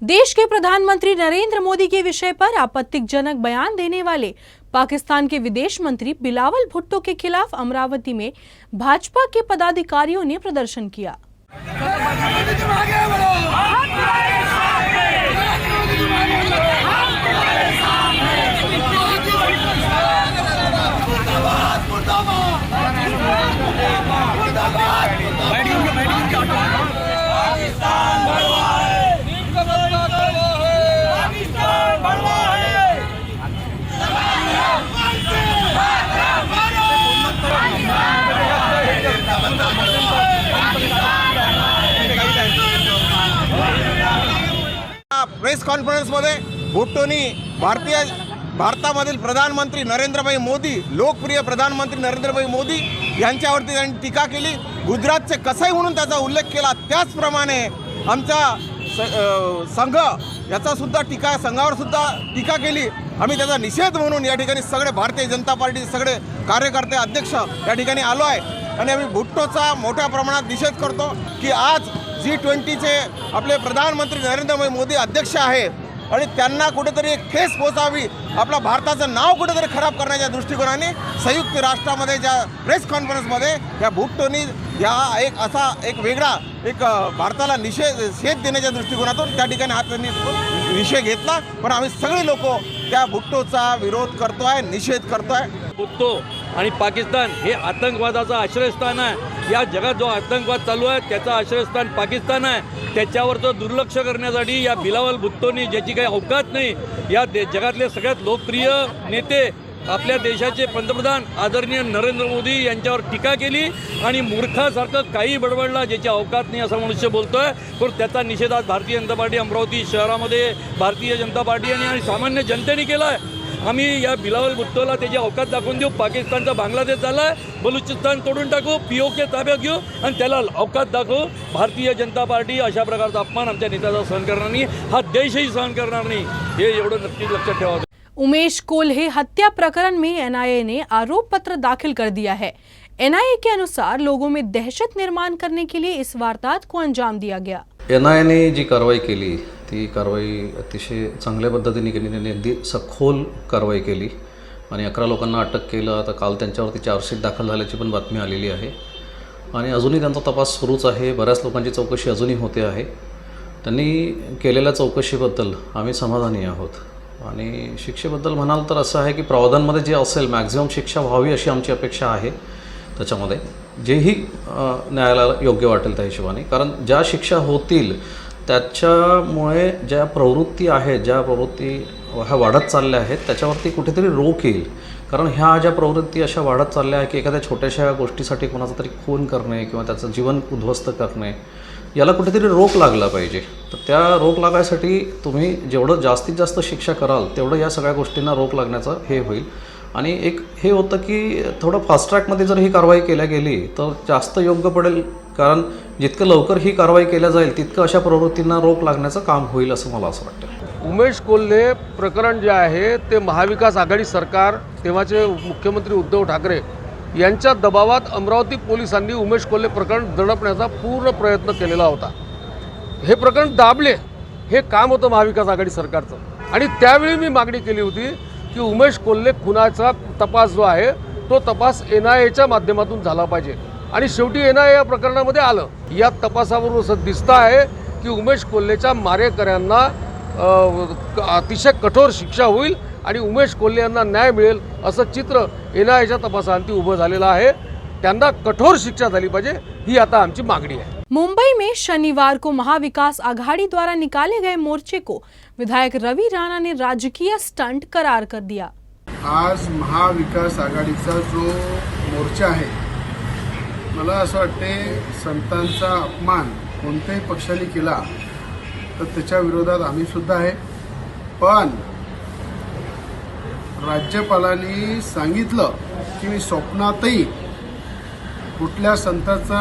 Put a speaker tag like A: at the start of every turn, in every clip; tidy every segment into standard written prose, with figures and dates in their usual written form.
A: देश के प्रधानमंत्री नरेंद्र मोदी के विषय पर आपत्तिजनक बयान देने वाले पाकिस्तान के विदेश मंत्री बिलावल भुट्टो के खिलाफ अमरावती में भाजपा के पदाधिकारियों ने प्रदर्शन किया।
B: प्रेस कॉन्फरन्समध्ये भुट्टोनी भारतामधील प्रधानमंत्री नरेंद्रभाई मोदी, लोकप्रिय प्रधानमंत्री नरेंद्रभाई मोदी यांच्यावरती त्यांनी टीका केली। गुजरातचे कसाई म्हणून त्याचा उल्लेख केला। त्याचप्रमाणे आमचा संघ याचा सुद्धा संघावर सुद्धा टीका केली। आम्ही त्याचा निषेध म्हणून या ठिकाणी सगळे भारतीय जनता पार्टीचे सगळे कार्यकर्ते, अध्यक्ष या ठिकाणी आलो आहे आणि आम्ही भुट्टोचा मोठ्या प्रमाणात निषेध करतो की आज G20चे आपले प्रधानमंत्री नरेंद्र मोदी अध्यक्ष आहेत आणि त्यांना कुठेतरी एक ठेस पोचावी, आपल्या भारताचं नाव कुठेतरी खराब करण्याच्या दृष्टिकोनाने संयुक्त राष्ट्रामध्ये ज्या प्रेस कॉन्फरन्समध्ये या भुट्टोनी एक वेगळा भारताला निषेध देण्याच्या दृष्टिकोनातून त्या ठिकाणी हा त्यांनी विषय घेतला। पण आम्ही सगळे लोक त्या भुट्टोचा विरोध करतोय, निषेध करतोय।
C: भुट्टो आणि पाकिस्तान हे आतंकवादाचं आश्रयस्थान आहे। या जगात जो आतंकवाद चालू आहे त्याचं आश्रयस्थान पाकिस्तान आहे। त्याच्यावरचं दुर्लक्ष करण्यासाठी या बिलावल भुट्टोनी, ज्याची काही अवकात नाही, या जगातले सगळ्यात लोकप्रिय नेते आपल्या देशाचे पंतप्रधान आदरणीय नरेंद्र मोदी यांच्यावर टीका केली आणि मूर्खासारखं काही बडबडला, ज्याची अवकात नाही असा मनुष्य बोलतोय। तर त्याचा निषेध आज भारतीय जनता पार्टी अमरावती शहरामध्ये भारतीय जनता पार्टी आणि सामान्य जनतेने केला आहे। आम्ही या बिलावल भुट्टोला त्याची अवकात दाखवून देऊ। पाकिस्तानचा बांगलादेश झाला आहे, बलुचिस्तान तोडून टाकू, POK ताब्यात घेऊ आणि त्याला अवकात दाखवू। भारतीय जनता पार्टी अशा प्रकारचा अपमान आमच्या नेत्याचा सहन करणार नाही, हा देशही सहन करणार नाही, हे एवढं नक्कीच लक्षात ठेवा।
A: उमेश कोल्हे हत्या प्रकरण में NIA ने आरोप पत्र दाखिल कर दिया है। NIA के अनुसार लोगों में दहशत निर्माण करने के लिए इस वारदात को अंजाम दिया गया।
D: NIA ने जी कारवाई केली ती कारवाई अतिशय चांगल्या पद्धतीने केली। त्यांनी अगदी सखोल कारवाई केली आणि 11 लोकांना अटक केलं। आता काल त्यांच्यावरती चार्जशीट दाखल झाल्याची पण बातमी आलेली आहे आणि अजूनही त्यांचा तपास सुरूच आहे। बऱ्याच लोकांची चौकशी अजूनही होते आहे। त्यांनी केलेल्या चौकशीबद्दल आम्ही समाधानी आहोत आणि शिक्षेबद्दल म्हणाल तर असं आहे की प्रावधानमध्ये जे असेल मॅक्झिमम शिक्षा व्हावी अशी आमची अपेक्षा आहे। त्याच्यामध्ये जेही न्यायालयाला योग्य वाटेल त्या हिशोबाने, कारण ज्या शिक्षा होतील त्याच्यामुळे ज्या प्रवृत्ती आहेत, ज्या प्रवृत्ती ह्या वाढत चालल्या आहेत त्याच्यावरती कुठेतरी रोख येईल। कारण ह्या ज्या प्रवृत्ती अशा वाढत चालल्या आहे की एखाद्या छोट्याशा गोष्टीसाठी कोणाचा तरी खून करणे किंवा त्याचं जीवन उद्ध्वस्त करणे, याला कुठेतरी रोख लागला पाहिजे। तर त्या रोख लागायसाठी तुम्ही जेवढं जास्तीत जास्त शिक्षा कराल तेवढं या सगळ्या गोष्टींना रोख लागण्याचं हे होईल। आणि एक हे होतं की थोडं फास्ट ट्रॅकमध्ये जर ही कारवाई केल्या गेली तर जास्त योग्य पडेल, कारण जितकं लवकर ही कारवाई केल्या जाईल तितकं अशा प्रवृत्तींना रोख लागण्याचं काम होईल असं मला असं वाटतं।
E: उमेश कोल्हे प्रकरण जे आहे ते महाविकास आघाडी सरकार, तेव्हाचे मुख्यमंत्री उद्धव ठाकरे यांच्या दबावात अमरावती पोलिसांनी उमेश कोल्हे प्रकरण दडपण्याचा पूर्ण प्रयत्न केलेला होता। हे प्रकरण दाबले, हे काम होतं महाविकास आघाडी सरकारचं आणि त्यावेळी मी मागणी केली होती की उमेश कोल्हे खुनाचा तपास जो आहे तो तपास NIAच्या माध्यमातून झाला पाहिजे आणि शेवटी NIA या प्रकरणामध्ये आलं। या तपासावरून असं दिसतं आहे की उमेश कोल्हेच्या मारेकऱ्यांना अतिशय कठोर शिक्षा होईल आणि उमेश कोल्हे यांना न्याय मिळेल असं चित्र NIAच्या तपासांती उभं झालेलं आहे। त्यांना कठोर शिक्षा झाली पाहिजे, ही आता आमची मागणी आहे।
A: मुंबई में शनिवार को महाविकास आघाड़ी द्वारा निकाले गए मोर्चे को विधायक रवि राणा ने राजकीय स्टंट करार कर दिया।
F: आज महाविकास आघाडीचा जो मोर्चा आहे, मला असं वाटते संतांचा अपमान कोणत्याही पक्षाने केला तर त्याच्या विरोधात आम्ही सुद्धा आहे। पण राज्यपालांनी सांगितलं की मी स्वप्नातही कुठल्या संतांचा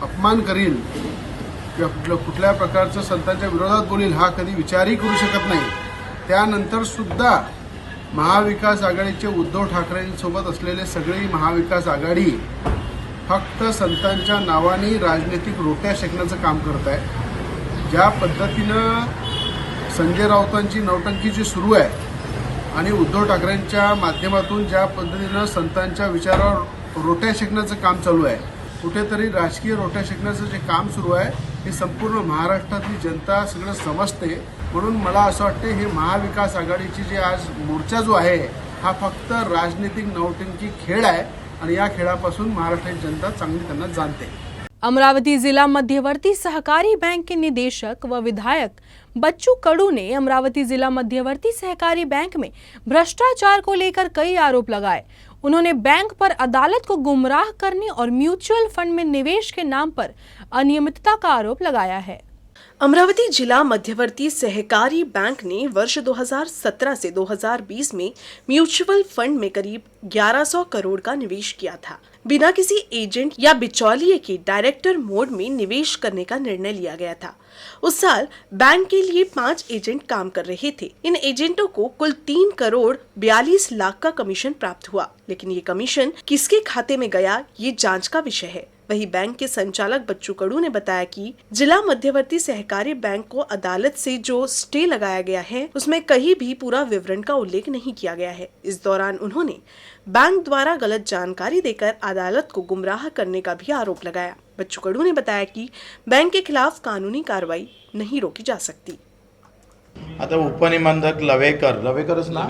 F: अपमान करील किंवा कुठल्या प्रकारचं संतांच्या विरोधात बोलील हा कधी विचारही करू शकत नाही। त्यानंतर सुद्धा महाविकास आघाडीचे उद्धव ठाकरेंसोबत असलेले सगळी महाविकास आघाडी फक्त संतांच्या नावाने राजनीतिक रोट्या शेकण्याचं काम करत आहे। ज्या पद्धतीनं संजय राऊतांची नौटंकी जी सुरू आहे आणि उद्धव ठाकरेंच्या माध्यमातून ज्या पद्धतीनं संतांच्या विचारावर रोट्या शेकण्याचं काम चालू आहे, कुठेतरी राजकीय रोट्या शेकण्याचं जे काम सुरू आहे हे संपूर्ण महाराष्ट्रातली जनता सगळं समजते. म्हणून मला असं वाटते हे महाविकास आघाडीची जे आज मोर्चा जो आहे हा फक्त राजनीतिक नौटंकी खेळ आहे आणि या खेळापासून महाराष्ट्राची जनता चांगली त्यांना जाणते.
A: अमरावती जिला मध्यवर्ती सहकारी बैंक के निदेशक व विधायक बच्चू कडू ने अमरावती जिला मध्यवर्ती सहकारी बैंक में भ्रष्टाचार को लेकर कई आरोप लगाए. उन्होंने बैंक पर अदालत को गुमराह करने और म्यूचुअल फंड में निवेश के नाम पर अनियमितता का आरोप लगाया है.
G: अमरावती जिला मध्यवर्ती सहकारी बैंक ने वर्ष 2017 से 2020 में म्यूचुअल फंड में करीब 1100 करोड़ का निवेश किया था. बिना किसी एजेंट या बिचौलिए के डायरेक्टर मोड में निवेश करने का निर्णय लिया गया था. उस साल बैंक के लिए 5 एजेंट काम कर रहे थे. इन एजेंटों को कुल 3 करोड़ 42 लाख का कमीशन प्राप्त हुआ, लेकिन ये कमीशन किसके खाते में गया ये जांच का विषय है. वही बैंक के संचालक बच्चू कडू ने बताया कि जिला मध्यवर्ती सहकारी बैंक को अदालत से जो स्टे लगाया गया है उसमें कहीं भी पूरा विवरण का उल्लेख नहीं किया गया है. इस दौरान उन्होंने बैंक द्वारा गलत जानकारी देकर अदालत को गुमराह करने का भी आरोप लगाया. बच्चू कडू ने बताया कि बैंक के खिलाफ कानूनी कार्रवाई नहीं रोकी जा सकती.
H: आता उपनिबंधक लवेकरच ना,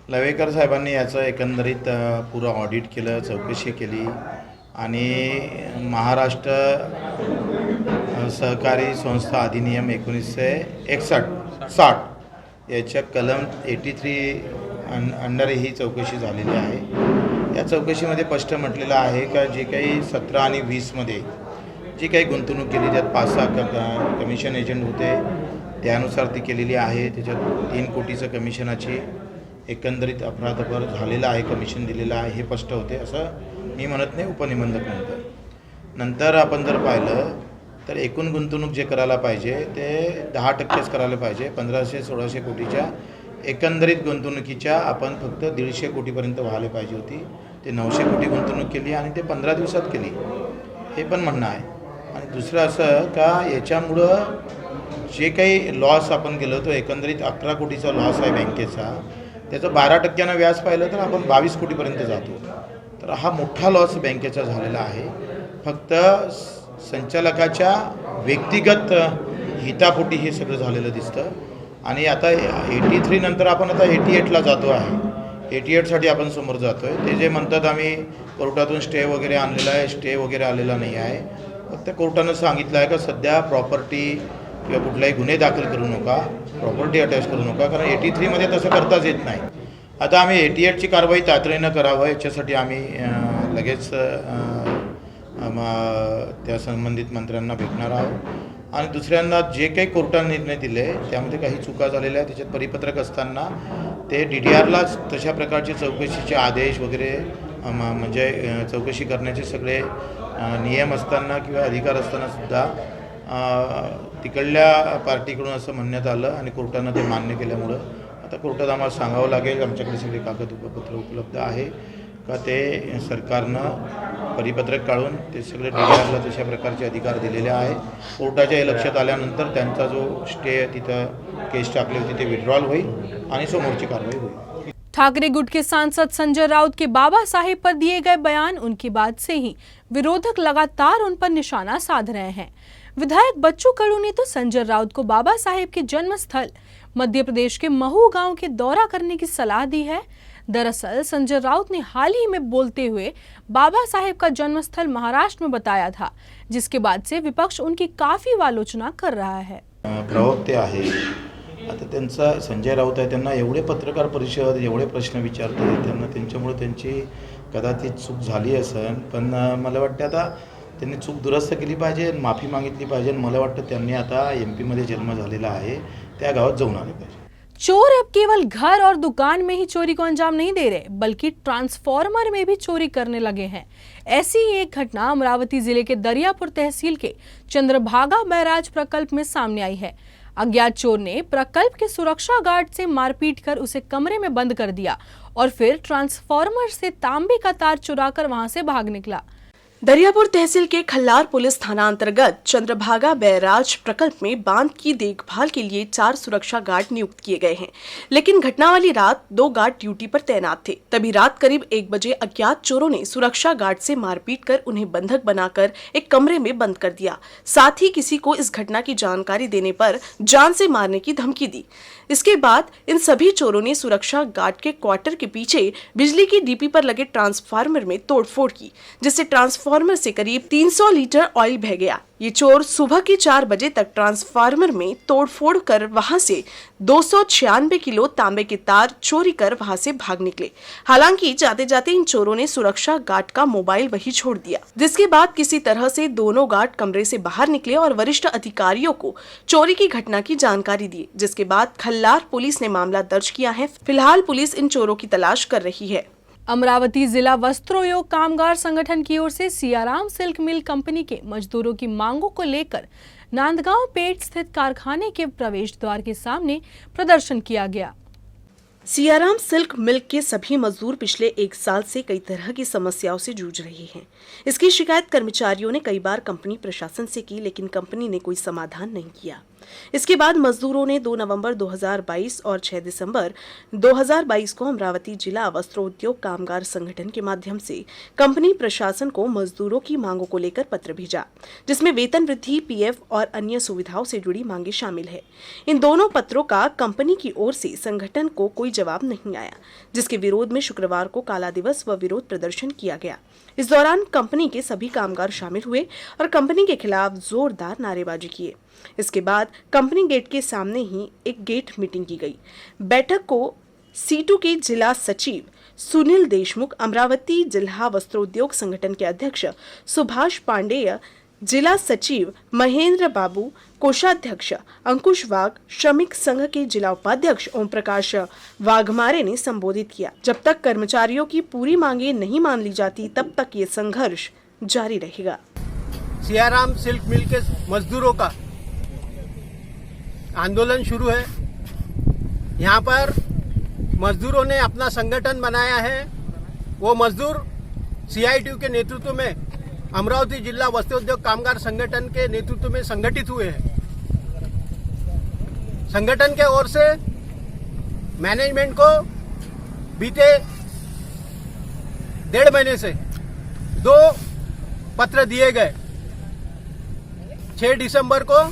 H: लवेकर साहेबांनी याचं एकंदरीत पुरं ऑडिट केलं, चौकशी केली आणि महाराष्ट्र सहकारी संस्था अधिनियम 1960 याच्या कलम 83 अंडर ही चौकशी झालेली आहे. या चौकशीमध्ये स्पष्ट म्हटलेलं आहे का जे काही 17 आणि 20मध्ये जी काही गुंतवणूक केली त्यात 5-6 कमिशन एजंट होते, त्यानुसार ती केलेली आहे. त्याच्यात 3 कोटीचं कमिशनाची एकंदरीत अफरातफर झालेलं आहे, कमिशन दिलेलं आहे हे स्पष्ट होते. असं मी म्हणत नाही, उपनिबंधक म्हणतं. नंतर आपण जर पाहिलं तर एकूण गुंतवणूक जे करायला पाहिजे ते 10%च करायला पाहिजे. 1500-1600 कोटीच्या एकंदरीत गुंतवणुकीच्या आपण फक्त 150 कोटीपर्यंत व्हायला पाहिजे होती. ते 900 कोटी गुंतवणूक केली आणि ते 15 दिवसात केली, हे पण म्हणणं आहे. आणि दुसरं असं का याच्यामुळं जे काही लॉस आपण गेलो तो एकंदरीत 11 कोटीचा लॉस आहे बँकेचा, त्याचं 12% व्याज पाहिलं तर आपण 22 कोटीपर्यंत जातो. तर हा मोठा लॉस बँकेचा झालेला आहे. फक्त संचालकाच्या व्यक्तिगत हितापोटी हे सगळं झालेलं दिसतं. आणि आता 83 नंतर आपण आता 88ला जातो आहे. 88साठी आपण समोर जातो आहे. ते जे म्हणतात आम्ही कोर्टातून स्टे वगैरे आणलेला आहे, स्टे वगैरे आलेला नाही आहे. फक्त कोर्टानं सांगितलं आहे का सध्या प्रॉपर्टी किंवा कुठलाही गुन्हे दाखल करू नका, प्रॉपर्टी अटॅच करू नका, कारण 83मध्ये तसं करताच येत नाही. आता आम्ही 88ची कारवाई तातडीनं करावं याच्यासाठी आम्ही लगेच त्या संबंधित मंत्र्यांना भेटणार आहोत. आणि दुसऱ्यांदा जे काही कोर्टाने निर्णय दिले त्यामध्ये काही चुका झालेल्या आहेत. त्याच्यात परिपत्रक असताना ते DDRलाच तशा प्रकारचे चौकशीचे आदेश वगैरे म्हणजे चौकशी करण्याचे सगळे नियम असताना किंवा अधिकार असताना सुद्धा तिकडल्या पार्टीकडून असं म्हणण्यात आलं आणि कोर्टानं ते मान्य केल्यामुळं आता कोर्टात आम्हाला सांगावं लागेल. आमच्याकडे सगळे कागदपत्र उपलब्ध आहे का ते सरकारनं परिपत्रक काढून ते सगळे DDRला तशा प्रकारचे अधिकार दिलेले आहे. कोर्टाच्या हे लक्षात आल्यानंतर त्यांचा जो स्टे तिथं केस टाकली होती ते विड्रॉल होईल आणि समोरची कारवाई होईल.
A: ठाकरे गुट के सांसद संजय राउत के बाबा साहेब पर दिए गए बयान उनकी बात से ही विरोधक लगातार उन पर निशाना साध रहे हैं. विधायक बच्चू कडू ने तो संजय राउत को बाबा साहेब के जन्म स्थल मध्य प्रदेश के महू गांव के दौरा करने की सलाह दी है. दरअसल संजय राउत ने हाल ही में बोलते हुए बाबा साहेब का जन्मस्थल महाराष्ट्र में बताया था, जिसके बाद से विपक्ष उनकी काफी आलोचना कर रहा है.
H: प्रवक्ते आहे आता त्यांचा संजय राऊत आहे, त्यांना एवढे पत्रकार परिषद एवढे प्रश्न विचारतात, त्यांना त्यांच्यामुळे त्यांची कदाचित चूक झाली असेल. पण मला वाटतं आता त्यांनी चूक दुरुस्त केली पाहिजे, माफी मागितली पाहिजे. मला वाटतं त्यांनी आता MP मध्ये जन्म झालेला आहे, त्या गावात जाऊन आले पाहिजे.
A: चोर अब केवल घर और दुकान में ही चोरी को अंजाम नहीं दे रहे, बल्कि ट्रांसफार्मर में भी चोरी करने लगे हैं. ऐसी ही एक घटना अमरावती जिले के दरियापुर तहसील के चंद्रभागा बैराज प्रकल्प में सामने आई है. अज्ञात चोर ने प्रकल्प के सुरक्षा गार्ड से मारपीट कर उसे कमरे में बंद कर दिया और फिर ट्रांसफार्मर से तांबे का तार चुराकर वहां से भाग निकला.
G: दरियापुर तहसील के खल्लार पुलिस थाना अंतर्गत चंद्रभागा बैराज प्रकल्प में बांध की देखभाल के लिए 4 सुरक्षा गार्ड नियुक्त किए गए हैं, लेकिन घटना वाली रात 2 गार्ड ड्यूटी पर तैनात थे। तभी रात करीब 1 बजे अज्ञात चोरों ने सुरक्षा गार्ड से मारपीट कर उन्हें बंधक बनाकर एक कमरे में बंद कर दिया। साथ ही किसी को इस घटना की जानकारी देने पर जान से मारने की धमकी दी। इसके बाद इन सभी चोरों ने सुरक्षा गार्ड के क्वार्टर के पीछे बिजली की डीपी पर लगे ट्रांसफार्मर में तोड़फोड़ की, जिससे ट्रांसफार्मर से करीब 300 लीटर ऑयल बह गया। ये चोर सुबह के 4 बजे तक ट्रांसफार्मर में तोड़फोड़ कर वहां से 296 किलो तांबे के तार चोरी कर वहां से भाग निकले। हालांकि जाते जाते इन चोरों ने सुरक्षा गार्ड का मोबाइल वहीं छोड़ दिया, जिसके बाद किसी तरह से दोनों गार्ड कमरे से बाहर निकले और वरिष्ठ अधिकारियों को चोरी की घटना की जानकारी दी, जिसके बाद खल्लार पुलिस ने मामला दर्ज किया है। फिलहाल पुलिस इन चोरों की तलाश कर रही है।
A: अमरावती जिला वस्त्रोद्योग कामगार संगठन की ओर से सियाराम सिल्क मिल कंपनी के मजदूरों की मांगों को लेकर नांदगांव पेठ स्थित कारखाने के प्रवेश द्वार के सामने प्रदर्शन किया गया।
G: सियाराम सिल्क मिल के सभी मजदूर पिछले 1 साल से कई तरह की समस्याओं से जूझ रहे हैं। इसकी शिकायत कर्मचारियों ने कई बार कंपनी प्रशासन से की, लेकिन कंपनी ने कोई समाधान नहीं किया। इसके बाद मजदूरों ने 2 नवंबर 2022 और 6 दिसंबर 2022 को अमरावती जिला वस्त्रोद्योग कामगार संगठन के माध्यम से कंपनी प्रशासन को मजदूरों की मांगों को लेकर पत्र भेजा, जिसमें वेतन वृद्धि, पीएफ और अन्य सुविधाओं से जुड़ी मांगे शामिल है। इन दोनों पत्रों का कंपनी की ओर से संगठन को कोई जवाब नहीं आया, जिसके विरोध में शुक्रवार को काला दिवस व विरोध प्रदर्शन किया गया। इस दौरान कंपनी के सभी कामगार शामिल हुए और कंपनी के खिलाफ जोरदार नारेबाजी किए। इसके बाद कंपनी गेट के सामने ही एक गेट मीटिंग की गई। बैठक को सीटू के जिला सचिव सुनील देशमुख, अमरावती जिला वस्त्रोद्योग संगठन के अध्यक्ष सुभाष पांडेय, जिला सचिव महेंद्र बाबू, कोषाध्यक्ष अंकुश वाघ, श्रमिक संघ के जिला उपाध्यक्ष ओम प्रकाश वाघमारे ने संबोधित किया। जब तक कर्मचारियों की पूरी मांगे नहीं मान ली जाती, तब तक ये संघर्ष जारी रहेगा।
I: सियाराम सिल्क मिल के मजदूरों का आंदोलन शुरू है। यहाँ पर मजदूरों ने अपना संगठन बनाया है। वो मजदूर सीआईटीयू के नेतृत्व में अमरावती जिला वस्त्रोद्योग कामगार संगठन के नेतृत्व में संगठित हुए हैं। संगठन के ओर से मैनेजमेंट को बीते 1.5 महीने से 2 पत्र दिए गए। 6 दिसंबर को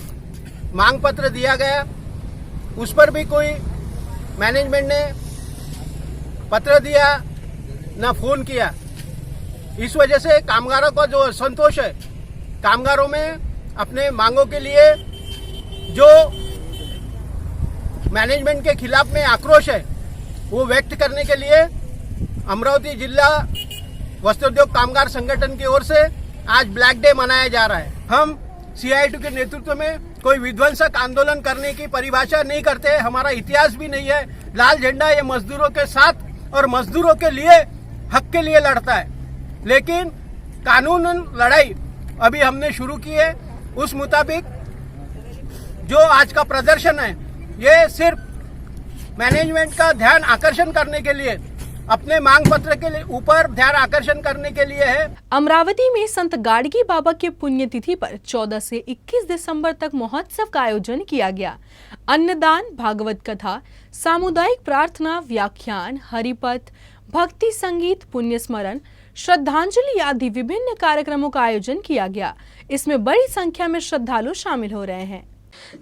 I: मांग पत्र दिया गया, उस पर भी कोई मैनेजमेंट ने पत्र दिया ना फोन किया। इस वजह से कामगारों का जो असंतोष है, कामगारों में अपने मांगों के लिए जो मैनेजमेंट के खिलाफ में आक्रोश है, वो व्यक्त करने के लिए अमरावती जिला वस्त्रोद्योग कामगार संगठन की ओर से आज ब्लैक डे मनाया जा रहा है। हम सीआईटीयू के नेतृत्व में कोई विध्वंसक आंदोलन करने की परिभाषा नहीं करते, हमारा इतिहास भी नहीं है। लाल झंडा ये मजदूरों के साथ और मजदूरों के लिए, हक के लिए लड़ता है। लेकिन कानून लड़ाई अभी हमने शुरू की है। उस मुताबिक जो आज का प्रदर्शन है, ये सिर्फ मैनेजमेंट का ध्यान आकर्षण करने के लिए, अपने मांग पत्र के ऊपर ध्यान आकर्षण करने के लिए है।
A: अमरावती में संत गाडगी बाबा के पुण्यतिथि पर 14 से 21 दिसंबर तक महोत्सव का आयोजन किया गया। अन्नदान, भागवत कथा, सामुदायिक प्रार्थना, व्याख्यान, हरिपथ, भक्ति संगीत, पुण्य स्मरण, श्रद्धांजलि आदि विभिन्न कार्यक्रमों का आयोजन किया गया। इसमें बड़ी संख्या में श्रद्धालु शामिल हो रहे हैं।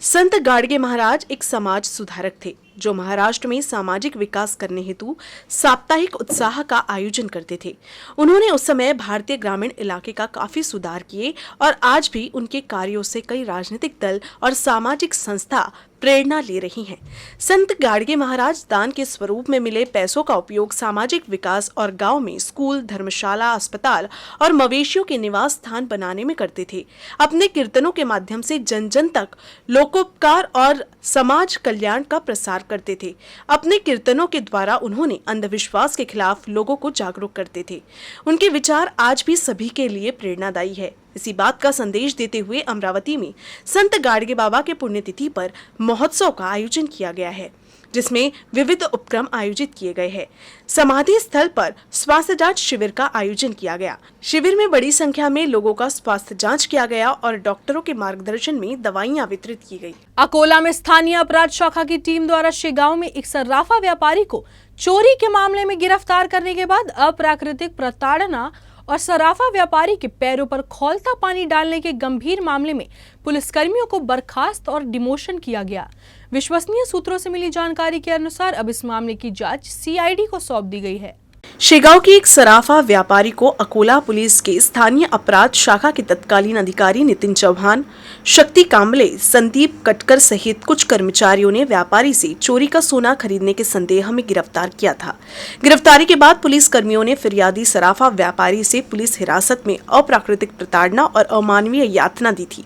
G: संत गाडगे महाराज एक समाज सुधारक थे, जो महाराष्ट्र में सामाजिक विकास करने हेतु साप्ताहिक उत्साह का आयोजन करते थे। उन्होंने उस समय भारतीय ग्रामीण इलाके का काफी सुधार किए और आज भी उनके कार्यों से कई राजनीतिक दल और सामाजिक संस्था प्रेरणा ले रही हैं। संत गाडगे महाराज दान के स्वरूप में मिले पैसों का उपयोग सामाजिक विकास और गांव में स्कूल, धर्मशाला, अस्पताल और मवेशियों के निवास स्थान बनाने में करते थे। अपने कीर्तनों के माध्यम से जन जन तक लोकोपकार और समाज कल्याण का प्रसार करते थे। अपने कीर्तनों के द्वारा उन्होंने अंधविश्वास के खिलाफ लोगों को जागरूक करते थे। उनके विचार आज भी सभी के लिए प्रेरणादायी है। इसी बात का संदेश देते हुए अमरावती में संत गाडगे बाबा के पुण्यतिथि पर महोत्सव का आयोजन किया गया है। जिसमें विविध उपक्रम आयोजित किए गए हैं। समाधि स्थल पर स्वास्थ्य जांच शिविर का आयोजन किया गया। शिविर में बड़ी संख्या में लोगों का स्वास्थ्य जांच किया गया और डॉक्टरों के मार्गदर्शन में दवाइयां वितरित की गई।
A: अकोला में स्थानीय अपराध शाखा की टीम द्वारा शेगांव में एक सर्राफा व्यापारी को चोरी के मामले में गिरफ्तार करने के बाद अप्राकृतिक प्रताड़ना और सराफा व्यापारी के पैरों पर खौलता पानी डालने के गंभीर मामले में पुलिसकर्मियों को बर्खास्त और डिमोशन किया गया। विश्वसनीय सूत्रों से मिली जानकारी के अनुसार अब इस मामले की जांच सीआईडी को सौंप दी गई है।
G: शेगांव के एक सराफा व्यापारी को अकोला पुलिस के स्थानीय अपराध शाखा के तत्कालीन अधिकारी नितिन चौहान, शक्ति कांबले, संदीप कटकर सहित कुछ कर्मचारियों ने व्यापारी से चोरी का सोना खरीदने के संदेह में गिरफ्तार किया था। गिरफ्तारी के बाद पुलिस कर्मियों ने फिरियादी सराफा व्यापारी से पुलिस हिरासत में अप्राकृतिक प्रताड़ना और अमानवीय यातना दी थी।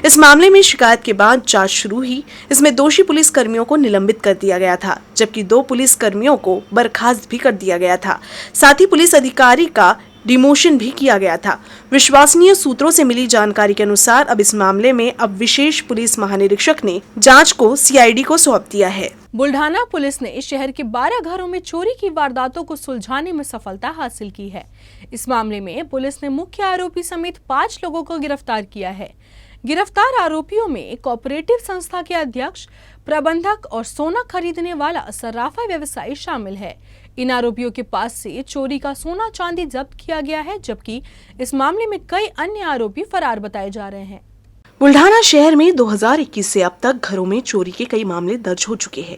G: इस मामले में शिकायत के बाद जांच शुरू हुई। इसमें दोषी पुलिस कर्मियों को निलंबित कर दिया गया था, जबकि 2 पुलिस कर्मियों को बर्खास्त भी कर दिया गया था। साथ ही पुलिस अधिकारी का डिमोशन भी किया गया था। विश्वसनीय सूत्रों से मिली जानकारी के अनुसार अब इस मामले में अब विशेष पुलिस महानिरीक्षक ने जांच को सीआईडी को सौंप दिया है।
A: बुल्ढाना पुलिस ने शहर के 12 घरों में चोरी की वारदातों को सुलझाने में सफलता हासिल की है। इस मामले में पुलिस ने मुख्य आरोपी समेत 5 लोगों को गिरफ्तार किया है। गिरफ्तार आरोपियों में कोऑपरेटिव संस्था के अध्यक्ष, प्रबंधक और सोना खरीदने वाला सराफा व्यवसायी शामिल है। इन आरोपियों के पास से चोरी का सोना चांदी जब्त किया गया है, जबकि इस मामले में कई अन्य आरोपी फरार बताए जा रहे हैं।
G: बुल्ढाना शहर में 2021 से अब तक घरों में चोरी के कई मामले दर्ज हो चुके हैं।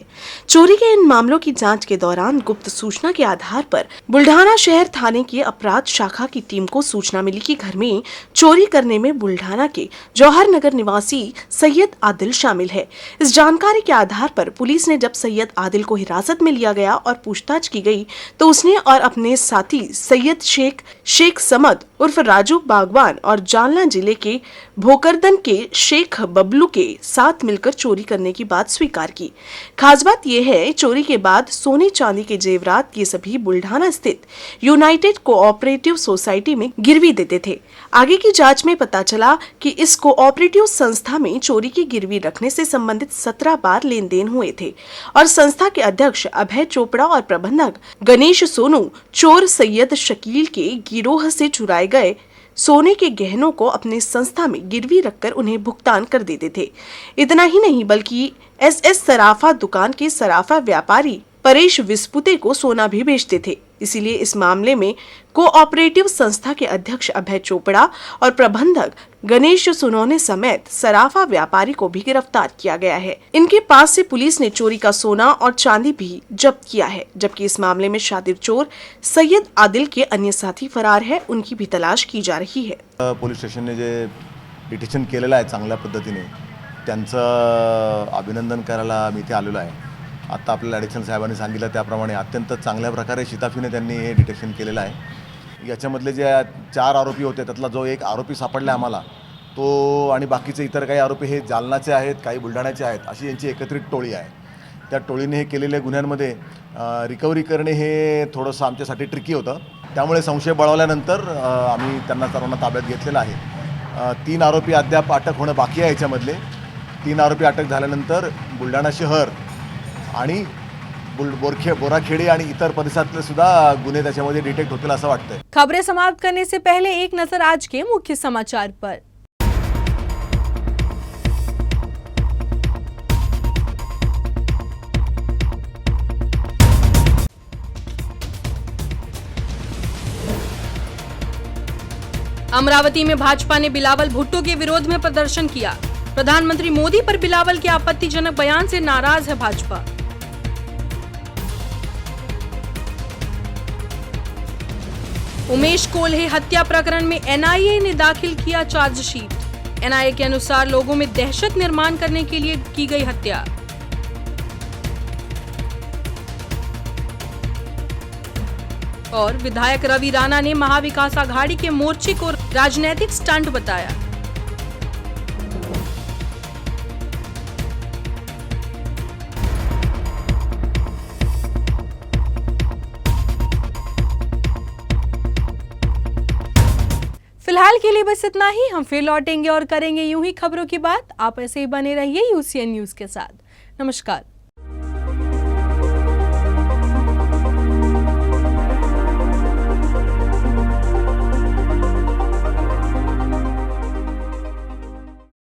G: चोरी के इन मामलों की जांच के दौरान गुप्त सूचना के आधार पर बुल्ढाना शहर थाने की अपराध शाखा की टीम को सूचना मिली कि घर में चोरी करने में बुल्ढाना के जौहर नगर निवासी सैयद आदिल शामिल है। इस जानकारी के आधार पर पुलिस ने जब सैयद आदिल को हिरासत में लिया गया और पूछताछ की गई तो उसने और अपने साथी सैयद शेख समद उर्फ राजू बागवान और जालना जिले के भोकरदन के शेख बबलू के साथ मिलकर चोरी करने की बात स्वीकार की। खास बात यह है, चोरी के बाद सोने चांदी के जेवरात ये सभी बुल्ढाना स्थित यूनाइटेड कोऑपरेटिव सोसाइटी में गिरवी देते थे। आगे की जांच में पता चला कि इस कोऑपरेटिव संस्था में चोरी की गिरवी रखने से संबंधित 17 बार लेन देन हुए थे और संस्था के अध्यक्ष अभय चोपड़ा और प्रबंधक गणेश सोनू चोर सैयद शकील के गिरोह से चुराए गए सोने के गहनों को अपने संस्था में गिरवी रखकर उन्हें भुगतान कर देते थे। इतना ही नहीं बल्कि एसएस सराफा दुकान के सराफा व्यापारी परेश विस्पुते को सोना भी बेचते थे। इसीलिए इस मामले में कोऑपरेटिव संस्था के अध्यक्ष अभय चोपड़ा और प्रबंधक गणेश सोनोने समेत सराफा व्यापारी को भी गिरफ्तार किया गया है। इनके पास से पुलिस ने चोरी का सोना और चांदी भी जब्त किया है, जबकि इस मामले में शातिर चोर सैयद आदिल के अन्य साथी फरार है, उनकी भी तलाश की जा रही है।
J: पोलीस स्टेशनने जे डिटेक्शन केलेलं आहे चांगल्या पद्धतीने, त्यांचं अभिनंदन करायला मी इथे आलेलो आहे। आता आपल्याला ॲडिशनल साहेबांनी सांगितलं त्याप्रमाणे अत्यंत चांगल्या प्रकारे शिताफीने त्यांनी हे डिटेक्शन केलेलं आहे। याच्यामधले जे 4 आरोपी होते त्यातला जो एक आरोपी सापडला आम्हाला तो आणि बाकीचे इतर काही आरोपी हे जालनाचे आहेत, काही बुलढाण्याचे आहेत, अशी यांची एकत्रित टोळी आहे। त्या टोळीने हे केलेल्या गुन्ह्यांमध्ये रिकव्हरी करणे हे थोडंसं आमच्यासाठी ट्रिकी होतं। त्यामुळे संशय बळावल्यानंतर आम्ही त्यांना सर्वांना ताब्यात घेतलेलं आहे। 3 आरोपी अद्याप अटक होणं बाकी आहे। याच्यामधले 3 आरोपी अटक झाल्यानंतर बुलढाणा शहर आणि बोराखेडी आणि इतर परिसरातले सुद्धा गुन्हे त्याच्यामध्ये डिटेक्ट होतील असं वाटतंय।
A: खबरें समाप्त करने से पहले एक नजर आज के मुख्य समाचार पर। अमरावती में भाजपा ने बिलावल भुट्टो के विरोध में प्रदर्शन किया। प्रधानमंत्री मोदी पर बिलावल के आपत्तिजनक बयान से नाराज है भाजपा। उमेश कोल्हे हत्या प्रकरण में एनआईए ने दाखिल किया चार्जशीट। एनआईए के अनुसार लोगों में दहशत निर्माण करने के लिए की गई हत्या। और विधायक रवि राणा ने महाविकास आघाड़ी के मोर्चे को राजनीतिक स्टंट बताया। फिलहाल के लिए बस इतना ही। हम फिर लौटेंगे और करेंगे यूं ही खबरों की बात। आप ऐसे ही बने रहिए यूसीएन न्यूज के साथ। नमस्कार।